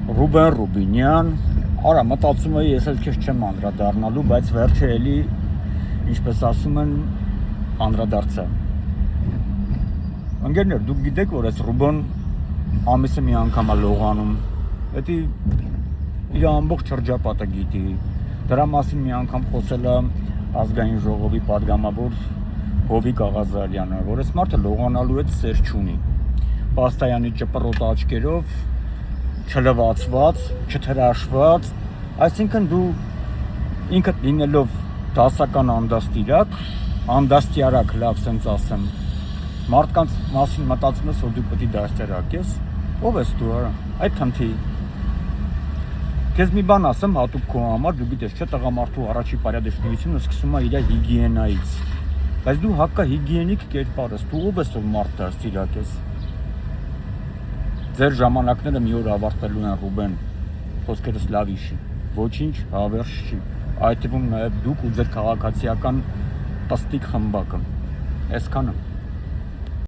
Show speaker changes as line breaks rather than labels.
Ռուբեն Ռուբինյան, արա մտածում էի ես էլ քեզ չեմ անդրադառնալու, բայց վերջը էլի, ինչպես ասում են, անդրադարձա։ Ընկերներ, դուք գիտեք, որ այս Ռուբեն ամիսը մի անգամ է լողանում, դա իր ամբողջ շրջապատը գիտի, դրա մասին մի անգամ խոսել է ազգային ժողովի падգամավոր Հովիկ Աղազարյանը, որ այս մարդը լողանալու հետ սեր չունի, պաստայանի ճպռոտ աչքերով, չլվացված, չթրաշված, այսինքն դու ինքդ լինելով դասական անդաստիարակ, լավ սենց ասեմ, մարդկանց մասին մտածում ես, որ դու պետք է դաստիարակ ես, ով ես դու, այդ թնթի։ Քեզ մի բան ասեմ հատուկ քո համար, դու գիտես, չէ՞ տղամարդու առաջի պարյադեշնությունը սկսում է իր հիգիենայից, բայց դու հակա հիգիենիկ կերպար ես, դու ով ես որ մարդ դաստիարակ ես։ Ձեր ժամանակները մի օր ավարտելու են Ռուբեն, խոսքերս լավ հիշի, ոչինչ հավերժ չի, այդ թվում նաև դուք ու ձեր քաղաքացիական տստիկ խմբակը, այսքանը։